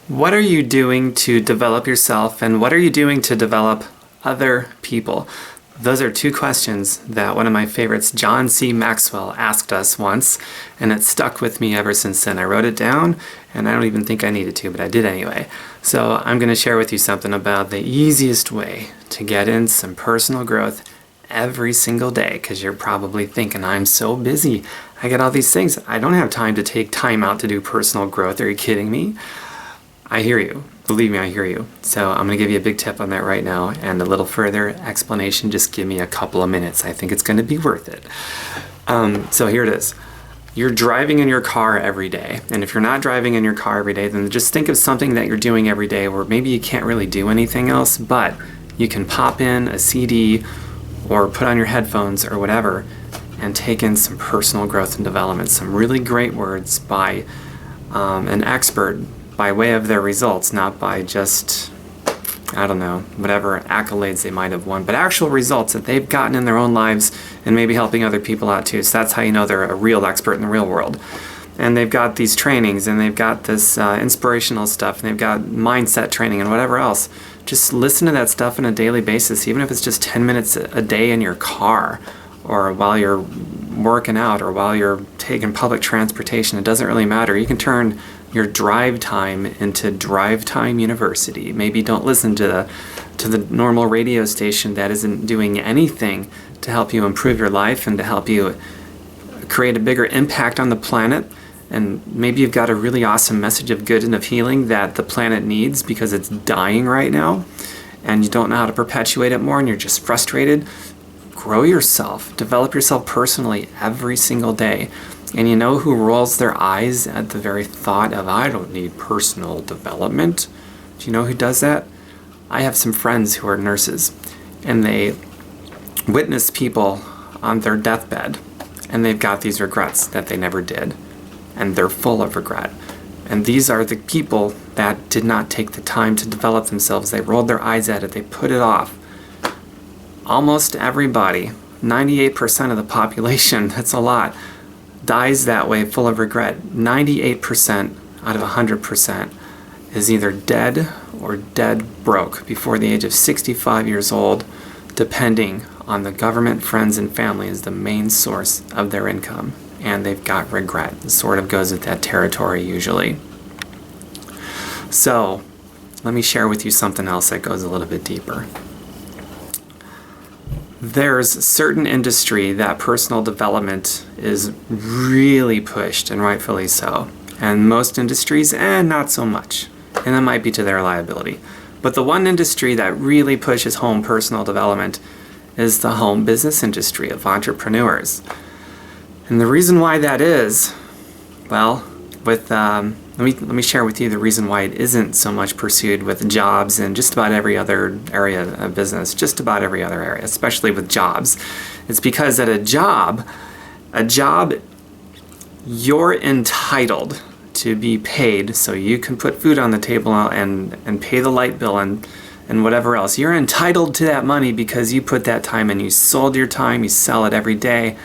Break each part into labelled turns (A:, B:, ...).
A: What are you doing to develop yourself, and what are you doing to develop other people? Those are two questions that one of my favorites, John C. Maxwell, asked us once, and it stuck with me ever since then. I wrote it down, and I don't even think I needed to, but I did anyway. So I'm going to share with you something about the easiest way to get in some personal growth every single day, because you're probably thinking, I'm so busy. I get all these things. I don't have time to take time out to do personal growth. Are you kidding me? I hear you. Believe me, I hear you. So I'm going to give you a big tip on that right now, and a little further explanation. Just give me a couple of minutes. I think it's going to be worth it. So here it is. You're driving in your car every day. And if you're not driving in your car every day, then just think of something that you're doing every day where maybe you can't really do anything else, but you can pop in a CD or put on your headphones or whatever and take in some personal growth and development, some really great words by an expert, by way of their results, not by just, I don't know, whatever accolades they might have won, but actual results that they've gotten in their own lives and maybe helping other people out too. So that's how you know they're a real expert in the real world. And they've got these trainings, and they've got this inspirational stuff, and they've got mindset training and whatever else. Just listen to that stuff on a daily basis, even if it's just 10 minutes a day in your car, or while you're working out, or while you're taking public transportation. It doesn't really matter. You can turn your drive time into Drive Time University. Maybe don't listen to the normal radio station that isn't doing anything to help you improve your life and to help you create a bigger impact on the planet. And maybe you've got a really awesome message of good and of healing that the planet needs because it's dying right now, and you don't know how to perpetuate it more, and you're just frustrated. Grow yourself, develop yourself personally every single day. And you know who rolls their eyes at the very thought of, I don't need personal development? Do you know who does that? I have some friends who are nurses, and they witness people on their deathbed, and they've got these regrets that they never did, and they're full of regret. And these are the people that did not take the time to develop themselves. They rolled their eyes at it. They put it off. Almost everybody, 98% of the population, that's a lot, dies that way, full of regret. 98% out of 100% is either dead or dead broke before the age of 65 years old, depending on the government, friends, and family as the main source of their income. And they've got regret. It sort of goes with that territory usually. So let me share with you something else that goes a little bit deeper. There's a certain industry that personal development is really pushed, and rightfully so. And most industries, not so much. And that might be to their liability. But the one industry that really pushes home personal development is the home business industry of entrepreneurs. And the reason why that is, well, let me share with you the reason why it isn't so much pursued with jobs and just about every other area of business, just about every other area, especially with jobs. It's because at a job, you're entitled to be paid so you can put food on the table and pay the light bill and whatever else. You're entitled to that money because you put that time in. You sold your time, you sell it every day.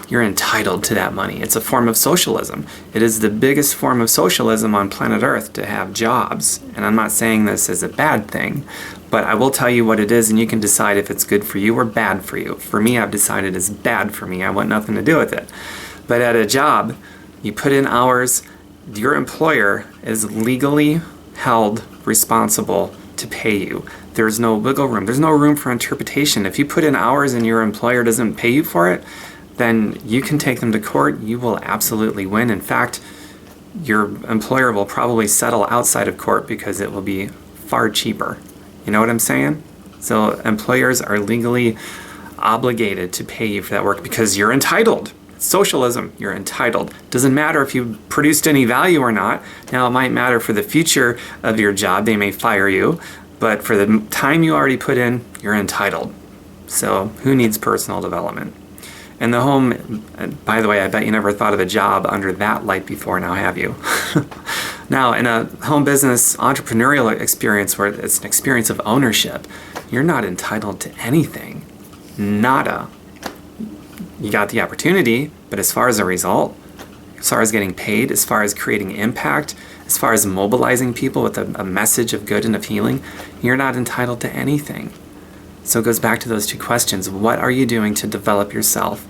A: You're entitled to that money. It's a form of socialism. It is the biggest form of socialism on planet Earth to have jobs. And I'm not saying this as a bad thing, but I will tell you what it is, and you can decide if it's good for you or bad for you. For me, I've decided it's bad for me. I want nothing to do with it. But at a job, you put in hours. Your employer is legally held responsible to pay you. There's no wiggle room. There's no room for interpretation. If you put in hours and your employer doesn't pay you for it, then you can take them to court. You will absolutely win. In fact, your employer will probably settle outside of court because it will be far cheaper. You know what I'm saying? So employers are legally obligated to pay you for that work because you're entitled. Socialism, you're entitled. Doesn't matter if you produced any value or not. Now, it might matter for the future of your job. They may fire you, but for the time you already put in, you're entitled. So who needs personal development? And the home, by the way, I bet you never thought of a job under that light before, now have you? Now, in a home business entrepreneurial experience where it's an experience of ownership, you're not entitled to anything. Nada. You got the opportunity, but as far as a result, as far as getting paid, as far as creating impact, As far as mobilizing people with a message of good and of healing, you're not entitled to anything. So it goes back to those two questions. What are you doing to develop yourself?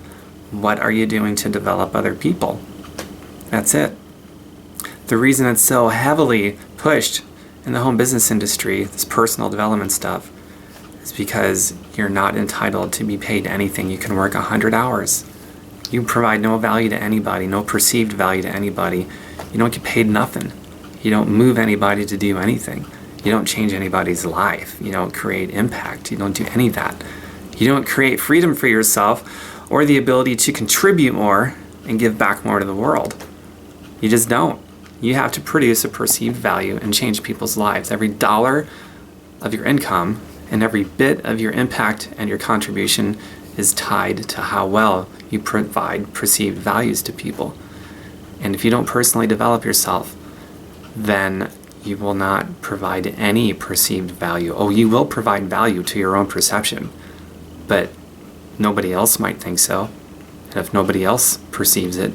A: What are you doing to develop other people? That's it. The reason it's so heavily pushed in the home business industry, this personal development stuff, is because you're not entitled to be paid anything. You can work 100 hours. You provide no value to anybody, no perceived value to anybody. You don't get paid nothing. You don't move anybody to do anything. You don't change anybody's life. You don't create impact. You don't do any of that. You don't create freedom for yourself or the ability to contribute more and give back more to the world. You just don't. You have to produce a perceived value and change people's lives. Every dollar of your income and every bit of your impact and your contribution is tied to how well you provide perceived values to people. And if you don't personally develop yourself, then you will not provide any perceived value. Oh, you will provide value to your own perception, but nobody else might think so. And if nobody else perceives it,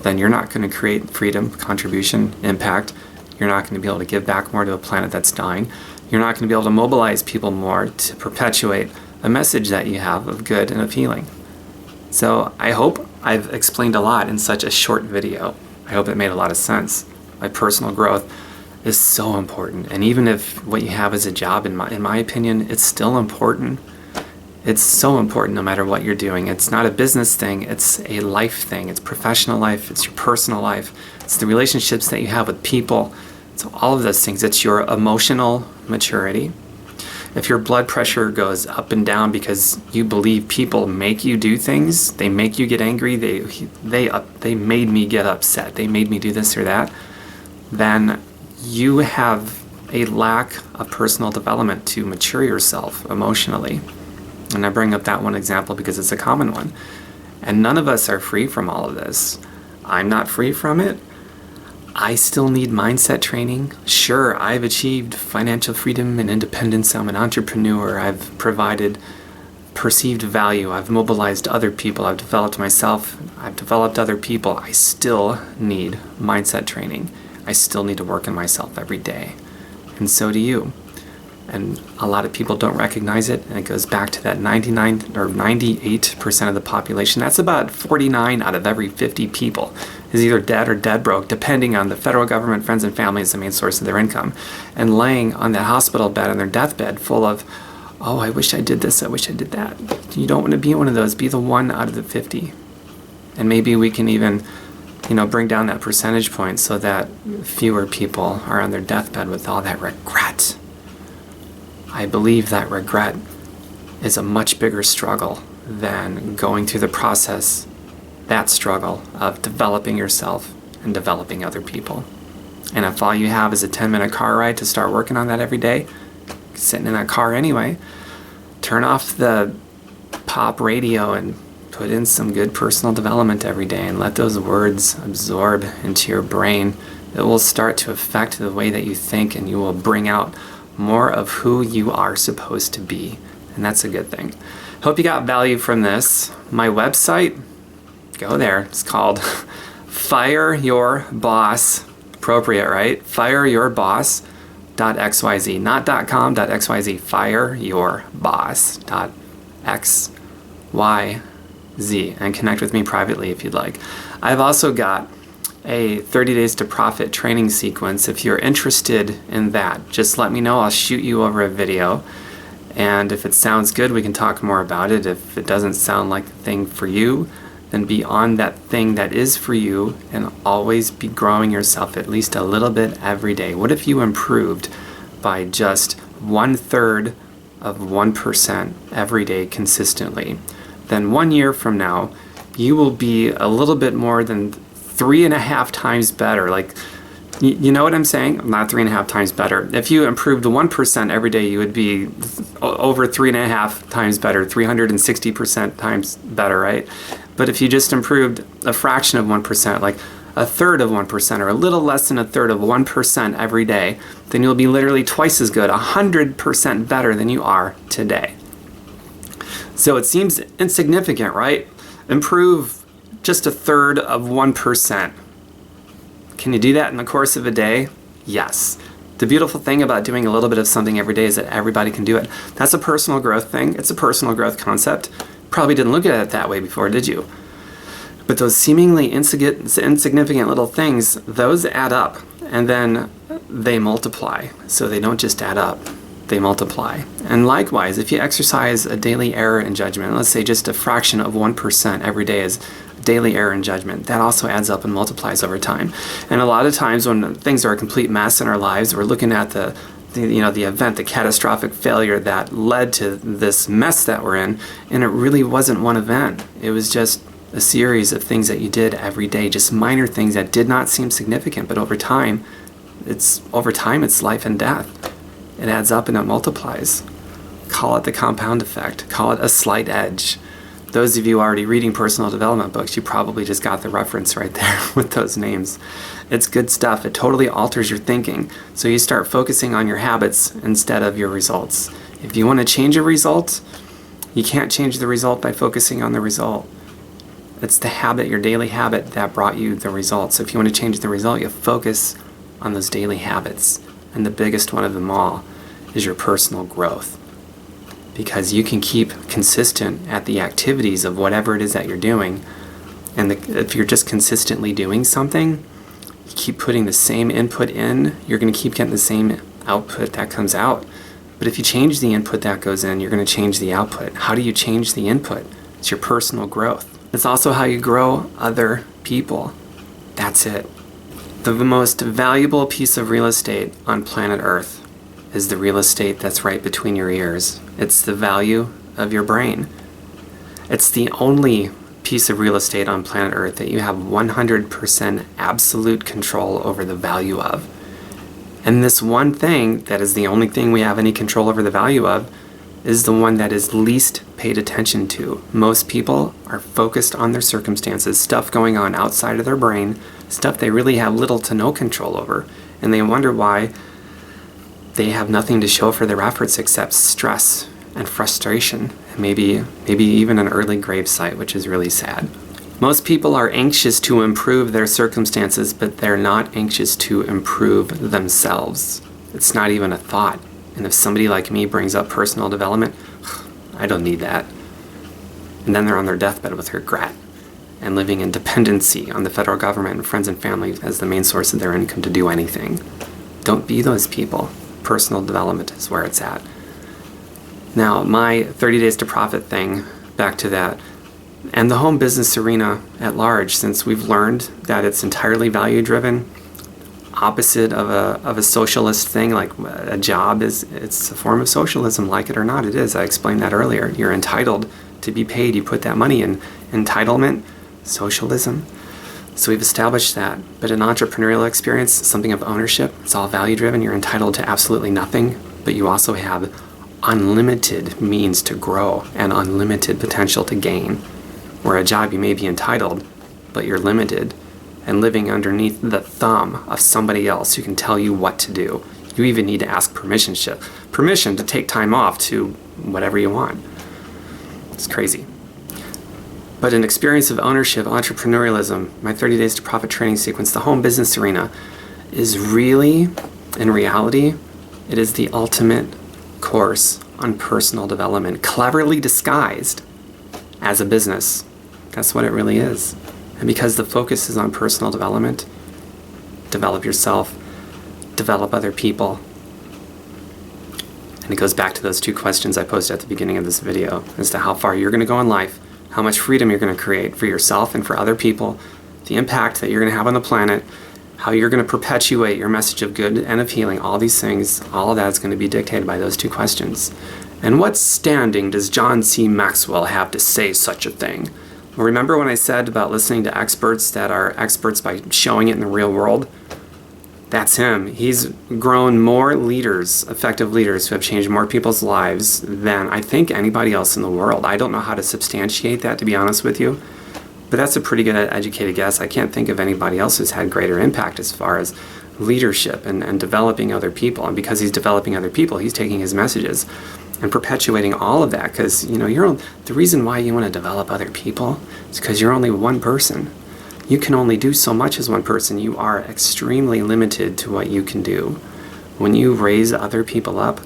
A: then you're not going to create freedom, contribution, impact. You're not going to be able to give back more to a planet that's dying. You're not going to be able to mobilize people more to perpetuate a message that you have of good and of healing. So I hope I've explained a lot in such a short video. I hope it made a lot of sense. My personal growth is so important. And even if what you have is a job, in my opinion, it's still important. It's so important no matter what you're doing. It's not a business thing, it's a life thing. It's professional life, it's your personal life, it's the relationships that you have with people. So all of those things, it's your emotional maturity. If your blood pressure goes up and down because you believe people make you do things, they make you get angry, they made me get upset, they made me do this or that, then you have a lack of personal development to mature yourself emotionally. And I bring up that one example because it's a common one. And none of us are free from all of this. I'm not free from it. I still need mindset training. Sure, I've achieved financial freedom and independence. I'm an entrepreneur. I've provided perceived value. I've mobilized other people. I've developed myself. I've developed other people. I still need mindset training. I still need to work on myself every day. And so do you. And a lot of people don't recognize it, and it goes back to that 99 or 98% of the population. That's about 49 out of every 50 people is either dead or dead broke, depending on the federal government, friends and family as the main source of their income, and laying on that hospital bed on their deathbed full of, oh, I wish I did this, I wish I did that. You don't want to be one of those. Be the one out of the 50. And maybe we can even, bring down that percentage point so that fewer people are on their deathbed with all that regret. I believe that regret is a much bigger struggle than going through the process, that struggle of developing yourself and developing other people. And if all you have is a 10-minute car ride to start working on that every day, sitting in that car anyway, turn off the pop radio and put in some good personal development every day and let those words absorb into your brain. It will start to affect the way that you think, and you will bring out more of who you are supposed to be. And that's a good thing. Hope you got value from this. My website, go there. It's called Fire Your Boss. Appropriate, right? FireYourBoss.xyz. Not .com, .xyz. FireYourBoss.xyz. And connect with me privately if you'd like. I've also got a 30 Days to Profit training sequence. If you're interested in that, just let me know. I'll shoot you over a video. And if it sounds good, we can talk more about it. If it doesn't sound like the thing for you, then be on that thing that is for you and always be growing yourself at least a little bit every day. What if you improved by just 1/3 of 1% every day consistently? Then 1 year from now, you will be a little bit more than 3.5 times better. Like, you know what I'm saying? Not 3.5 times better. If you improved 1% every day, you would be over 3.5 times better, 360% times better, right? But if you just improved a fraction of 1%, like 1/3 of 1%, or a little less than 1/3 of 1% every day, then you'll be literally twice as good, 100% better than you are today. So it seems insignificant, right? Improve just 1/3 of 1%. Can you do that in the course of a day? Yes. The beautiful thing about doing a little bit of something every day is that everybody can do it. That's a personal growth thing. It's a personal growth concept. Probably didn't look at it that way before, did you? But those seemingly insignificant little things, those add up, and then they multiply. So they don't just add up, they multiply. And likewise, if you exercise a daily error in judgment, let's say just a fraction of 1% every day is daily error in judgment, that also adds up and multiplies over time. And a lot of times when things are a complete mess in our lives, we're looking at the event, the catastrophic failure that led to this mess that we're in, and it really wasn't one event. It was just a series of things that you did every day, just minor things that did not seem significant, but over time it's life and death. It adds up and it multiplies. Call it the compound effect. Call it a slight edge. Those of you already reading personal development books, you probably just got the reference right there with those names. It's good stuff. It totally alters your thinking. So you start focusing on your habits instead of your results. If you want to change a result, you can't change the result by focusing on the result. It's the habit, your daily habit, that brought you the results. So if you want to change the result, you focus on those daily habits. And the biggest one of them all is your personal growth. Because you can keep consistent at the activities of whatever it is that you're doing. And if you're just consistently doing something, you keep putting the same input in, you're going to keep getting the same output that comes out. But if you change the input that goes in, you're going to change the output. How do you change the input? It's your personal growth. It's also how you grow other people. That's it. The most valuable piece of real estate on planet Earth is the real estate that's right between your ears. It's the value of your brain. It's the only piece of real estate on planet Earth that you have 100% absolute control over the value of. And this one thing that is the only thing we have any control over the value of is the one that is least paid attention to. Most people are focused on their circumstances, stuff going on outside of their brain, stuff they really have little to no control over, and they wonder why they have nothing to show for their efforts except stress and frustration, and maybe even an early gravesite, which is really sad. Most people are anxious to improve their circumstances, but they're not anxious to improve themselves. It's not even a thought. And if somebody like me brings up personal development, I don't need that. And then they're on their deathbed with regret and living in dependency on the federal government and friends and family as the main source of their income to do anything. Don't be those people. Personal development is where it's at. Now, my 30 Days to Profit thing, back to that, and the home business arena at large, since we've learned that it's entirely value-driven, opposite of a socialist thing, like a job it's a form of socialism, like it or not, it is. I explained that earlier. You're entitled to be paid. You put that money in. Entitlement, socialism. So we've established that. But an entrepreneurial experience, something of ownership, it's all value-driven. You're entitled to absolutely nothing, but you also have unlimited means to grow and unlimited potential to gain. Where a job, you may be entitled, but you're limited and living underneath the thumb of somebody else who can tell you what to do. You even need to ask permission to take time off to whatever you want. It's crazy. But an experience of ownership, entrepreneurialism, my 30 Days to Profit training sequence, the home business arena, is really, in reality, it is the ultimate course on personal development, cleverly disguised as a business. That's what it really is. And because the focus is on personal development, develop yourself, develop other people. And it goes back to those two questions I posed at the beginning of this video as to how far you're going to go in life, how much freedom you're going to create for yourself and for other people, the impact that you're going to have on the planet, how you're going to perpetuate your message of good and of healing, all these things, all of that is going to be dictated by those two questions. And what standing does John C. Maxwell have to say such a thing? Remember when I said about listening to experts that are experts by showing it in the real world? That's him. He's grown more leaders, effective leaders who have changed more people's lives than I think anybody else in the world. I don't know how to substantiate that, to be honest with you, but that's a pretty good educated guess. I can't think of anybody else who's had greater impact as far as leadership and developing other people. And because he's developing other people, he's taking his messages and perpetuating all of that, because the reason why you want to develop other people is because you're only one person. You can only do so much as one person. You are extremely limited to what you can do. When you raise other people up,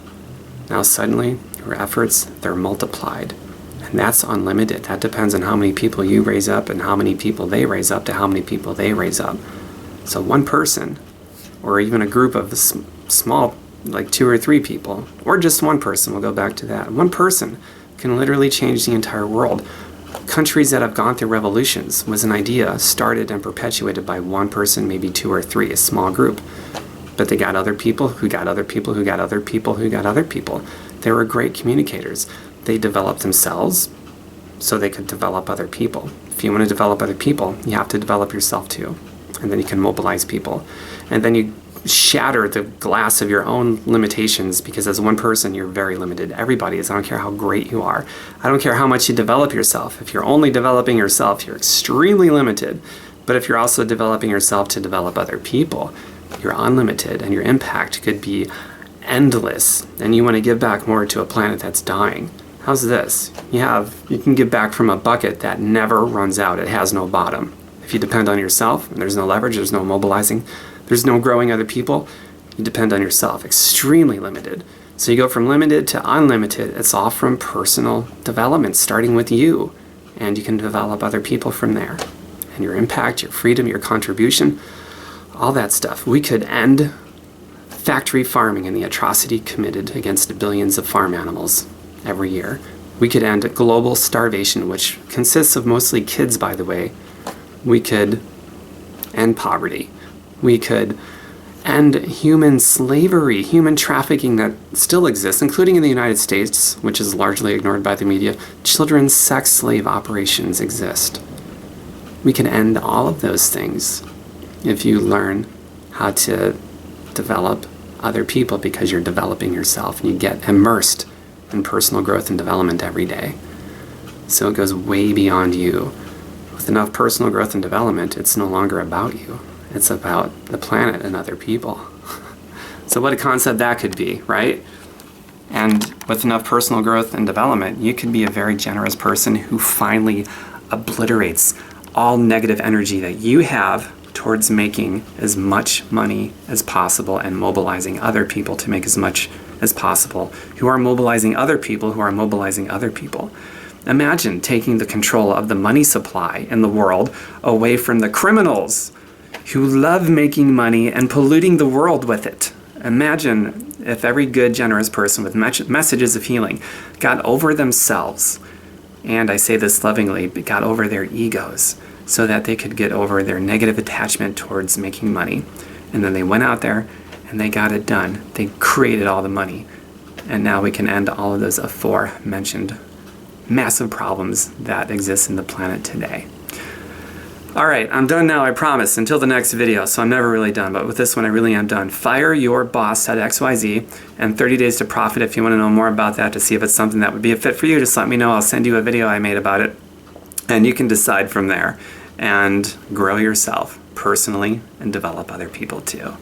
A: now suddenly your efforts, they're multiplied. And that's unlimited. That depends on how many people you raise up and how many people they raise up to how many people they raise up. So one person, or even a group of small, like 2 or 3 people, or just one person, we'll go back to that. One person can literally change the entire world. Countries that have gone through revolutions was an idea started and perpetuated by one person, maybe 2 or 3, a small group. But they got other people who got other people who got other people who got other people. They were great communicators. They developed themselves so they could develop other people. If you want to develop other people, you have to develop yourself too. And then you can mobilize people. And then you shatter the glass of your own limitations, because as one person, you're very limited. Everybody is. I don't care how great you are. I don't care how much you develop yourself. If you're only developing yourself, you're extremely limited. But if you're also developing yourself to develop other people, you're unlimited, and your impact could be endless. And you want to give back more to a planet that's dying. How's this? You can give back from a bucket that never runs out. It has no bottom. If you depend on yourself, and there's no leverage, there's no mobilizing, there's no growing other people, you depend on yourself. Extremely limited. So you go from limited to unlimited. It's all from personal development, starting with you. And you can develop other people from there. And your impact, your freedom, your contribution, all that stuff. We could end factory farming and the atrocity committed against billions of farm animals every year. We could end global starvation, which consists of mostly kids, by the way. We could end poverty. We could end human slavery, human trafficking that still exists, including in the United States, which is largely ignored by the media. Children's sex slave operations exist. We can end all of those things if you learn how to develop other people, because you're developing yourself and you get immersed in personal growth and development every day. So it goes way beyond you. With enough personal growth and development, it's no longer about you. It's about the planet and other people. So what a concept that could be, right? And with enough personal growth and development, you could be a very generous person who finally obliterates all negative energy that you have towards making as much money as possible and mobilizing other people to make as much as possible, who are mobilizing other people who are mobilizing other people. Imagine taking the control of the money supply in the world away from the criminals who love making money and polluting the world with it. Imagine if every good, generous person with messages of healing got over themselves, and I say this lovingly, but got over their egos, so that they could get over their negative attachment towards making money. And then they went out there and they got it done. They created all the money. And now we can end all of those aforementioned massive problems that exist in the planet today. All right, I'm done now, I promise, until the next video. So I'm never really done, but with this one, I really am done. FireYourBoss.xyz and 30 Days to Profit. If you want to know more about that, to see if it's something that would be a fit for you, just let me know. I'll send you a video I made about it, and you can decide from there and grow yourself personally and develop other people too.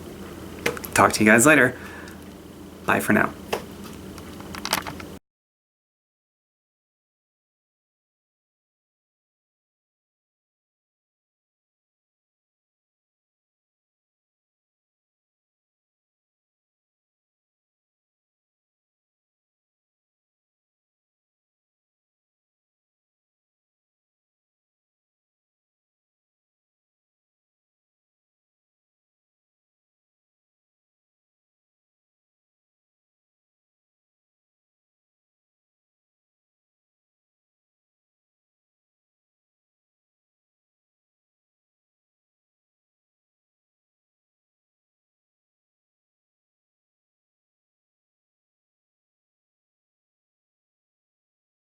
A: Talk to you guys later. Bye for now.